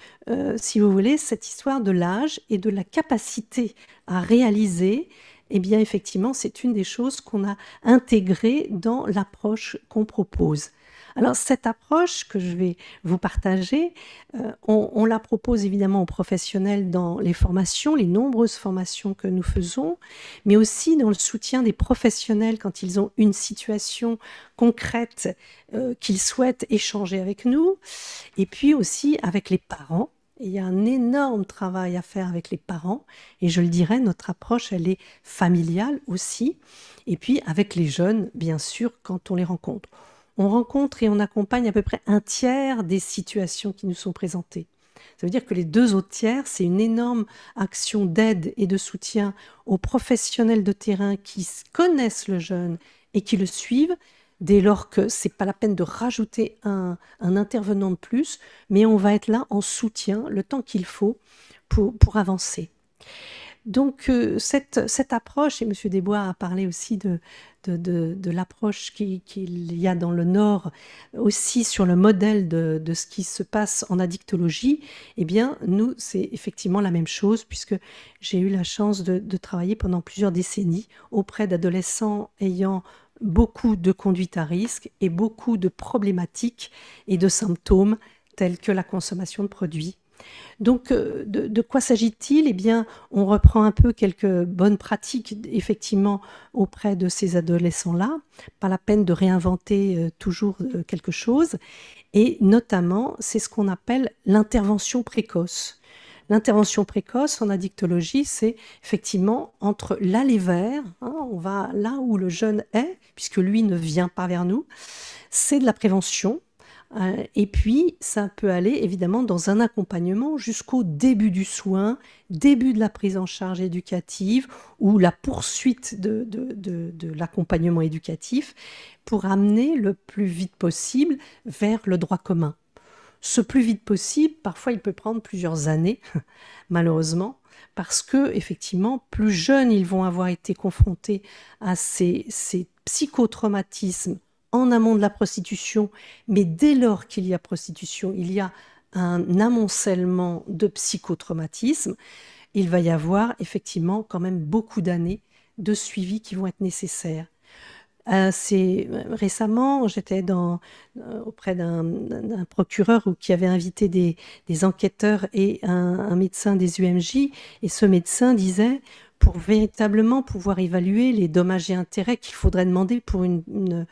si vous voulez, cette histoire de l'âge et de la capacité à réaliser, eh bien, effectivement, c'est une des choses qu'on a intégrées dans l'approche qu'on propose. Alors, cette approche que je vais vous partager, on la propose évidemment aux professionnels dans les formations, les nombreuses formations que nous faisons, mais aussi dans le soutien des professionnels quand ils ont une situation concrète qu'ils souhaitent échanger avec nous, et puis aussi avec les parents. Il y a un énorme travail à faire avec les parents, et je le dirais, notre approche, elle est familiale aussi, et puis avec les jeunes, bien sûr, quand on les rencontre. On rencontre et on accompagne à peu près 1/3 des situations qui nous sont présentées. Ça veut dire que les 2 autres tiers, c'est une énorme action d'aide et de soutien aux professionnels de terrain qui connaissent le jeune et qui le suivent, dès lors que ce n'est pas la peine de rajouter un intervenant de plus, mais on va être là en soutien le temps qu'il faut pour avancer. Donc, cette approche, et M. Desbois a parlé aussi de l'approche qu'il y a dans le Nord, aussi sur le modèle de ce qui se passe en addictologie, eh bien, nous, c'est effectivement la même chose, puisque j'ai eu la chance de travailler pendant plusieurs décennies auprès d'adolescents ayant beaucoup de conduites à risque et beaucoup de problématiques et de symptômes tels que la consommation de produits. Donc, de quoi s'agit-il? Eh bien, on reprend un peu quelques bonnes pratiques, effectivement, auprès de ces adolescents-là. Pas la peine de réinventer toujours quelque chose. Et notamment, c'est ce qu'on appelle l'intervention précoce. L'intervention précoce en addictologie, c'est effectivement entre l'aller vers, hein, on va là où le jeune est, puisque lui ne vient pas vers nous, c'est de la prévention. Et puis, ça peut aller évidemment dans un accompagnement jusqu'au début du soin, début de la prise en charge éducative ou la poursuite de l'accompagnement éducatif pour amener le plus vite possible vers le droit commun. Ce plus vite possible, parfois il peut prendre plusieurs années, malheureusement, parce que effectivement, plus jeunes ils vont avoir été confrontés à ces psychotraumatismes en amont de la prostitution, mais dès lors qu'il y a prostitution, il y a un amoncellement de psychotraumatismes, il va y avoir effectivement quand même beaucoup d'années de suivi qui vont être nécessaires. Récemment, j'étais auprès d'un procureur qui avait invité des enquêteurs et un médecin des UMJ, et ce médecin disait, pour véritablement pouvoir évaluer les dommages et intérêts qu'il faudrait demander pour une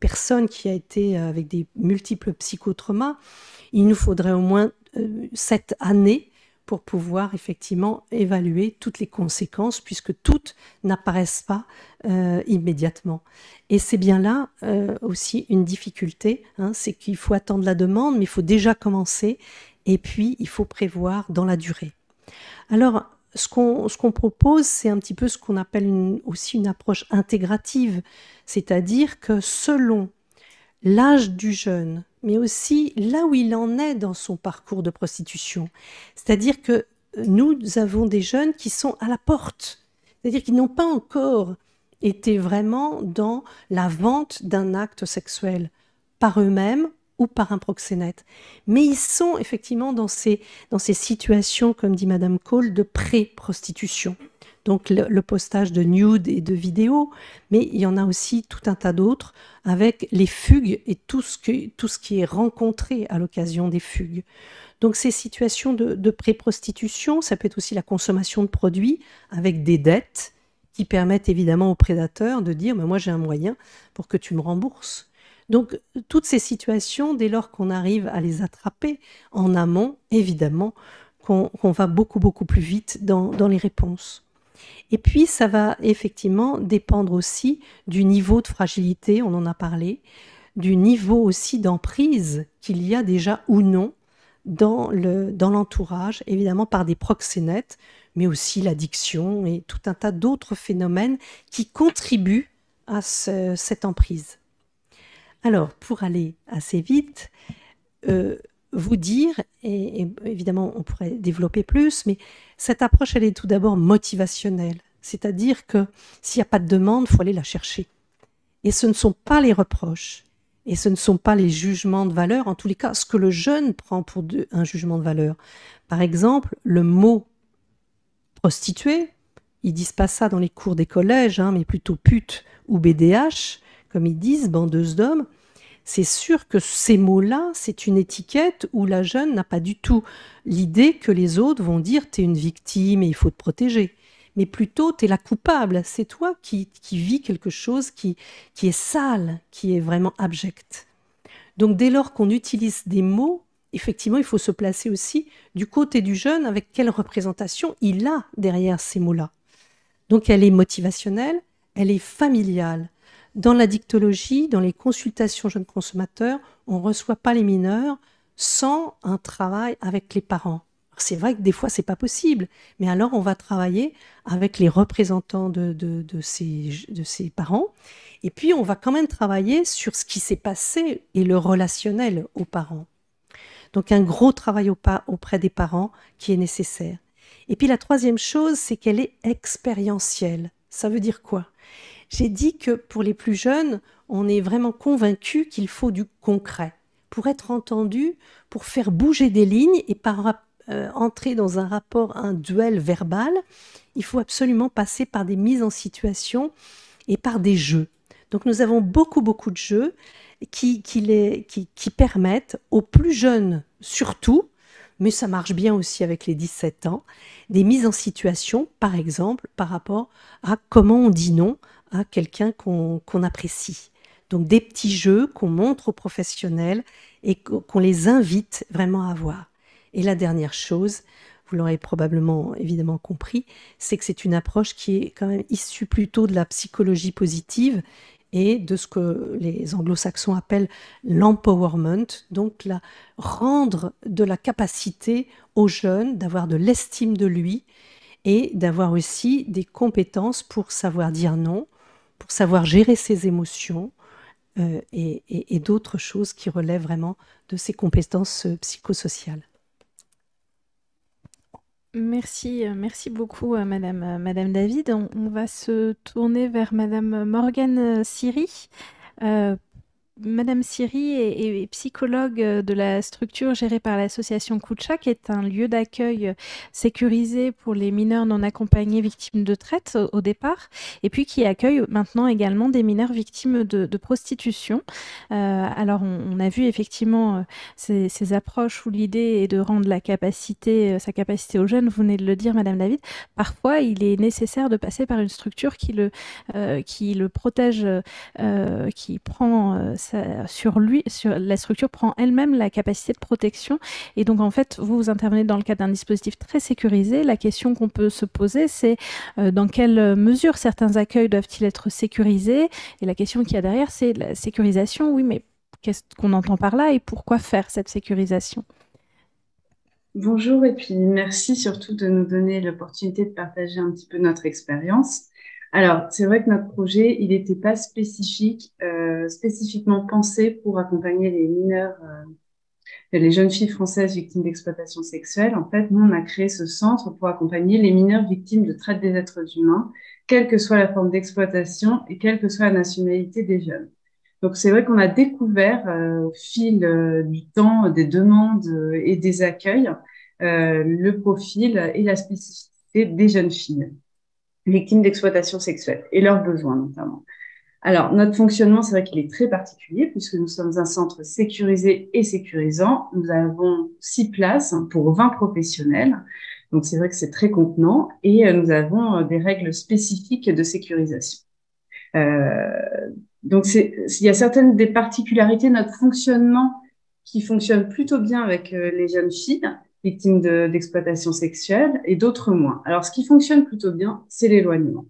personne qui a été avec des multiples psychotraumas, il nous faudrait au moins 7 années pour pouvoir effectivement évaluer toutes les conséquences, puisque toutes n'apparaissent pas immédiatement. Et c'est bien là aussi une difficulté, hein, c'est qu'il faut attendre la demande, mais il faut déjà commencer, et puis il faut prévoir dans la durée. Alors, ce qu'on propose, c'est un petit peu ce qu'on appelle aussi une approche intégrative, c'est-à-dire que selon l'âge du jeune, mais aussi là où il en est dans son parcours de prostitution, c'est-à-dire que nous avons des jeunes qui sont à la porte, c'est-à-dire qu'ils n'ont pas encore été vraiment dans la vente d'un acte sexuel par eux-mêmes ou par un proxénète. Mais ils sont effectivement dans ces situations, comme dit Madame Cole, de pré-prostitution. Donc le postage de nudes et de vidéos, mais il y en a aussi tout un tas d'autres avec les fugues et tout ce qui est rencontré à l'occasion des fugues. Donc ces situations de pré-prostitution, ça peut être aussi la consommation de produits avec des dettes qui permettent évidemment aux prédateurs de dire moi j'ai un moyen pour que tu me rembourses. Donc, toutes ces situations, dès lors qu'on arrive à les attraper en amont, évidemment, qu'on va beaucoup, beaucoup plus vite dans les réponses. Et puis, ça va effectivement dépendre aussi du niveau de fragilité, on en a parlé, du niveau aussi d'emprise qu'il y a déjà ou non dans l'entourage, évidemment par des proxénètes, mais aussi l'addiction et tout un tas d'autres phénomènes qui contribuent à cette emprise. Alors, pour aller assez vite, vous dire, et évidemment on pourrait développer plus, mais cette approche, elle est tout d'abord motivationnelle. C'est-à-dire que s'il n'y a pas de demande, il faut aller la chercher. Et ce ne sont pas les reproches, et ce ne sont pas les jugements de valeur, en tous les cas, ce que le jeune prend pour un jugement de valeur. Par exemple, le mot prostituée, ils disent pas ça dans les cours des collèges, hein, mais plutôt pute ou BDH, comme ils disent, bandeuse d'hommes, c'est sûr que ces mots-là, c'est une étiquette où la jeune n'a pas du tout l'idée que les autres vont dire « t'es une victime et il faut te protéger ». Mais plutôt, t'es la coupable, c'est toi qui vis quelque chose qui est sale, qui est vraiment abject. Donc dès lors qu'on utilise des mots, effectivement, il faut se placer aussi du côté du jeune avec quelle représentation il a derrière ces mots-là. Donc elle est motivationnelle, elle est familiale. Dans l'addictologie, dans les consultations jeunes consommateurs, on ne reçoit pas les mineurs sans un travail avec les parents. C'est vrai que des fois, ce n'est pas possible, mais alors on va travailler avec les représentants de ces parents, et puis on va quand même travailler sur ce qui s'est passé et le relationnel aux parents. Donc un gros travail auprès des parents qui est nécessaire. Et puis la troisième chose, c'est qu'elle est expérientielle. Ça veut dire quoi? J'ai dit que pour les plus jeunes, on est vraiment convaincu qu'il faut du concret. Pour être entendu, pour faire bouger des lignes et entrer dans un rapport, un duel verbal, il faut absolument passer par des mises en situation et par des jeux. Donc nous avons beaucoup de jeux qui permettent aux plus jeunes surtout, mais ça marche bien aussi avec les 17 ans, des mises en situation, par exemple, par rapport à comment on dit non à quelqu'un qu'on apprécie. Donc des petits jeux qu'on montre aux professionnels et qu'on les invite vraiment à voir. Et la dernière chose, vous l'aurez probablement évidemment compris, c'est que c'est une approche qui est quand même issue plutôt de la psychologie positive et de ce que les anglo-saxons appellent l'empowerment, donc rendre de la capacité aux jeunes d'avoir de l'estime de lui et d'avoir aussi des compétences pour savoir dire non, pour savoir gérer ses émotions et d'autres choses qui relèvent vraiment de ses compétences psychosociales. Merci beaucoup, Madame David. On va se tourner vers Madame Morgane Siri. Madame Siri est psychologue de la structure gérée par l'association Koucha, qui est un lieu d'accueil sécurisé pour les mineurs non accompagnés victimes de traite au départ, et puis qui accueille maintenant également des mineurs victimes de prostitution. Alors on a vu effectivement ces approches où l'idée est de rendre sa capacité aux jeunes, vous venez de le dire Madame David. Parfois il est nécessaire de passer par une structure qui le protège, qui prend la structure prend elle-même la capacité de protection. Et donc, en fait, vous intervenez dans le cadre d'un dispositif très sécurisé. La question qu'on peut se poser, c'est dans quelle mesure certains accueils doivent-ils être sécurisés? Et la question qu'il y a derrière, c'est la sécurisation. Oui, mais qu'est-ce qu'on entend par là et pourquoi faire cette sécurisation? Bonjour et puis merci surtout de nous donner l'opportunité de partager un petit peu notre expérience. Alors, c'est vrai que notre projet, il n'était pas spécifiquement pensé pour accompagner les mineurs, les jeunes filles françaises victimes d'exploitation sexuelle. En fait, nous, on a créé ce centre pour accompagner les mineurs victimes de traite des êtres humains, quelle que soit la forme d'exploitation et quelle que soit la nationalité des jeunes. Donc, c'est vrai qu'on a découvert au fil du temps, des demandes et des accueils, le profil et la spécificité des jeunes filles victimes d'exploitation sexuelle et leurs besoins notamment. Alors, notre fonctionnement, c'est vrai qu'il est très particulier puisque nous sommes un centre sécurisé et sécurisant. Nous avons 6 places pour 20 professionnels. Donc, c'est vrai que c'est très contenant et nous avons des règles spécifiques de sécurisation. Donc, il y a certaines des particularités de notre fonctionnement qui fonctionnent plutôt bien avec les jeunes filles victimes d'exploitation sexuelle et d'autres moins. Alors, ce qui fonctionne plutôt bien, c'est l'éloignement.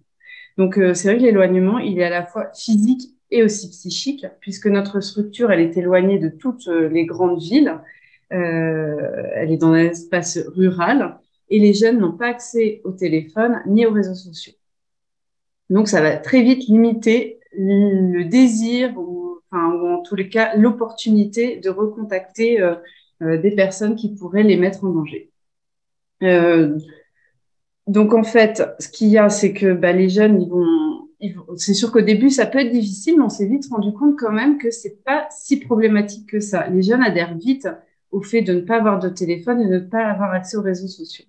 Donc, c'est vrai que l'éloignement, il est à la fois physique et aussi psychique, puisque notre structure, elle est éloignée de toutes les grandes villes. Elle est dans un espace rural et les jeunes n'ont pas accès au téléphone ni aux réseaux sociaux. Donc, ça va très vite limiter le désir ou en tous les cas, l'opportunité de recontacter des personnes qui pourraient les mettre en danger. Donc, en fait, ce qu'il y a, c'est que les jeunes, c'est sûr qu'au début, ça peut être difficile, mais on s'est vite rendu compte quand même que c'est pas si problématique que ça. Les jeunes adhèrent vite au fait de ne pas avoir de téléphone et de ne pas avoir accès aux réseaux sociaux.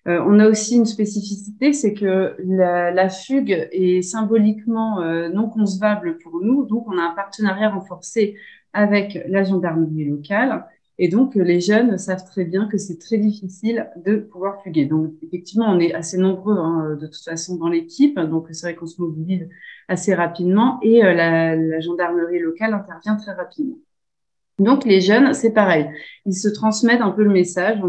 On a aussi une spécificité, c'est que la fugue est symboliquement non concevable pour nous, donc on a un partenariat renforcé avec la gendarmerie locale. Et donc, les jeunes savent très bien que c'est très difficile de pouvoir fuguer. Donc, effectivement, on est assez nombreux de toute façon dans l'équipe. Donc, c'est vrai qu'on se mobilise assez rapidement et la gendarmerie locale intervient très rapidement. Donc, les jeunes, c'est pareil. Ils se transmettent un peu le message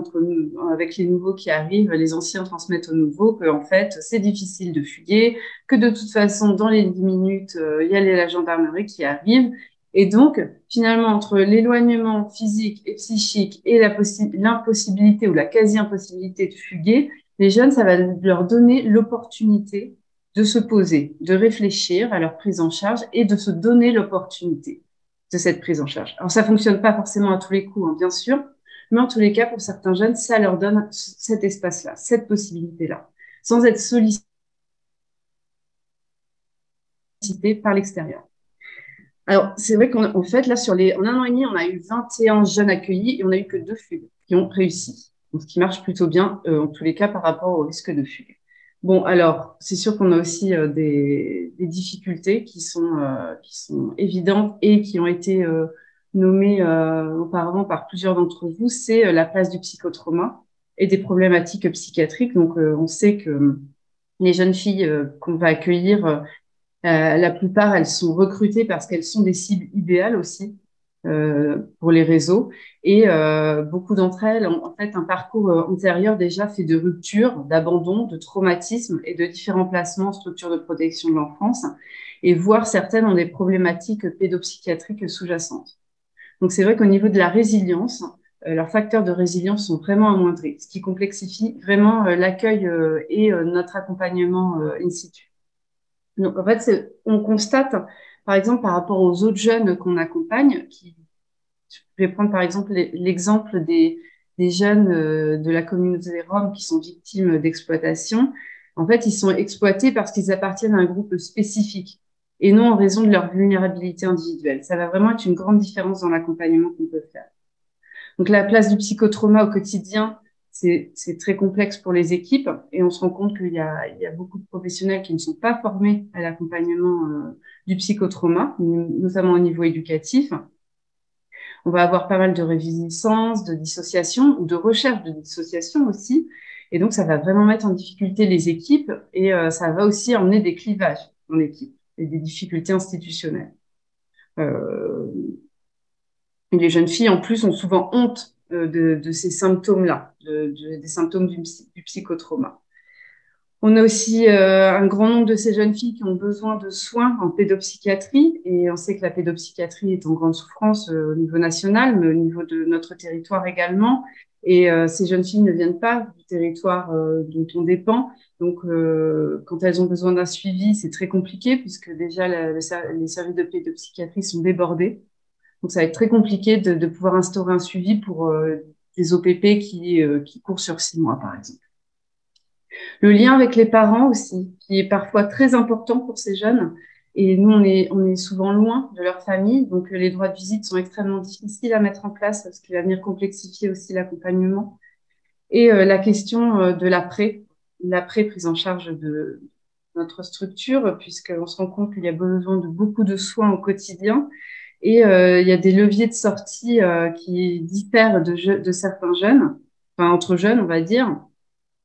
avec les nouveaux qui arrivent. Les anciens transmettent aux nouveaux qu'en fait, c'est difficile de fuguer, que de toute façon, dans les 10 minutes, il y a la gendarmerie qui arrive. Et donc, finalement, entre l'éloignement physique et psychique et l'impossibilité ou la quasi-impossibilité de fuguer, les jeunes, ça va leur donner l'opportunité de se poser, de réfléchir à leur prise en charge et de se donner l'opportunité de cette prise en charge. Alors, ça fonctionne pas forcément à tous les coups, bien sûr. Mais en tous les cas, pour certains jeunes, ça leur donne cet espace-là, cette possibilité-là, sans être sollicité par l'extérieur. Alors, c'est vrai qu'en fait, là, en 1 an et demi, on a eu 21 jeunes accueillis et on n'a eu que 2 fugues qui ont réussi. Donc, ce qui marche plutôt bien, en tous les cas, par rapport au risque de fugue. Bon, alors, c'est sûr qu'on a aussi des difficultés qui sont évidentes et qui ont été nommées auparavant par plusieurs d'entre vous. C'est la place du psychotrauma et des problématiques psychiatriques. Donc, on sait que les jeunes filles qu'on va accueillir, la plupart, elles sont recrutées parce qu'elles sont des cibles idéales aussi pour les réseaux. Et beaucoup d'entre elles ont en fait un parcours antérieur déjà fait de rupture, d'abandon, de traumatisme et de différents placements en structures de protection de l'enfance. Et voire certaines ont des problématiques pédopsychiatriques sous-jacentes. Donc c'est vrai qu'au niveau de la résilience, leurs facteurs de résilience sont vraiment amoindris, ce qui complexifie vraiment l'accueil et notre accompagnement in situ. Donc, en fait, on constate, par exemple, par rapport aux autres jeunes qu'on accompagne, je vais prendre par exemple l'exemple des jeunes de la communauté Rome qui sont victimes d'exploitation. En fait, ils sont exploités parce qu'ils appartiennent à un groupe spécifique et non en raison de leur vulnérabilité individuelle. Ça va vraiment être une grande différence dans l'accompagnement qu'on peut faire. Donc, la place du psychotrauma au quotidien, c'est très complexe pour les équipes et on se rend compte qu'il y a beaucoup de professionnels qui ne sont pas formés à l'accompagnement du psychotrauma, notamment au niveau éducatif. On va avoir pas mal de réviniscence, de dissociation ou de recherche de dissociation aussi. Et donc, ça va vraiment mettre en difficulté les équipes et ça va aussi emmener des clivages dans l'équipe et des difficultés institutionnelles. Et les jeunes filles, en plus, ont souvent honte de ces symptômes-là, des symptômes du psychotrauma. On a aussi un grand nombre de ces jeunes filles qui ont besoin de soins en pédopsychiatrie, et on sait que la pédopsychiatrie est en grande souffrance au niveau national, mais au niveau de notre territoire également. Et ces jeunes filles ne viennent pas du territoire dont on dépend. Donc, quand elles ont besoin d'un suivi, c'est très compliqué, puisque déjà les services de pédopsychiatrie sont débordés. Donc, ça va être très compliqué de pouvoir instaurer un suivi pour des OPP qui courent sur 6 mois, par exemple. Le lien avec les parents aussi, qui est parfois très important pour ces jeunes. Et nous, on est souvent loin de leur famille. Donc, les droits de visite sont extrêmement difficiles à mettre en place, ce qui va venir complexifier aussi l'accompagnement. Et la question de l'après prise en charge de notre structure, puisqu'on se rend compte qu'il y a besoin de beaucoup de soins au quotidien. Et il y a des leviers de sortie qui diffèrent de certains jeunes, enfin entre jeunes, on va dire.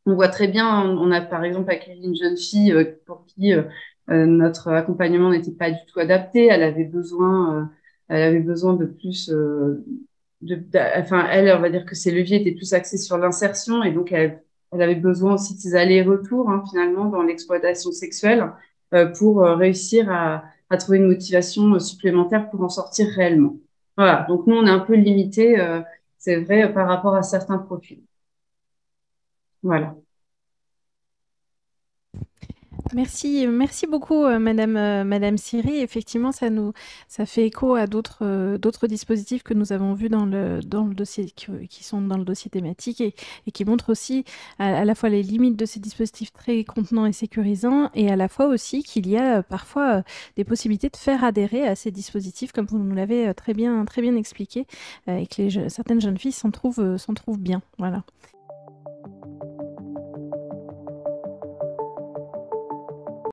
On voit très bien, on a par exemple accueilli une jeune fille pour qui notre accompagnement n'était pas du tout adapté. Elle avait besoin de plus. Enfin, elle, on va dire que ses leviers étaient plus axés sur l'insertion et donc elle avait besoin aussi de ses allers-retours finalement dans l'exploitation sexuelle pour réussir à trouver une motivation supplémentaire pour en sortir réellement. Voilà, donc nous, on est un peu limité, c'est vrai, par rapport à certains profils. Voilà. Merci beaucoup, Madame Siri. Effectivement, ça fait écho à d'autres dispositifs que nous avons vus dans le dossier, qui sont dans le dossier thématique et qui montrent aussi à la fois les limites de ces dispositifs très contenants et sécurisants, et à la fois aussi qu'il y a parfois des possibilités de faire adhérer à ces dispositifs, comme vous nous l'avez très bien expliqué, et que certaines jeunes filles s'en trouvent bien. Voilà.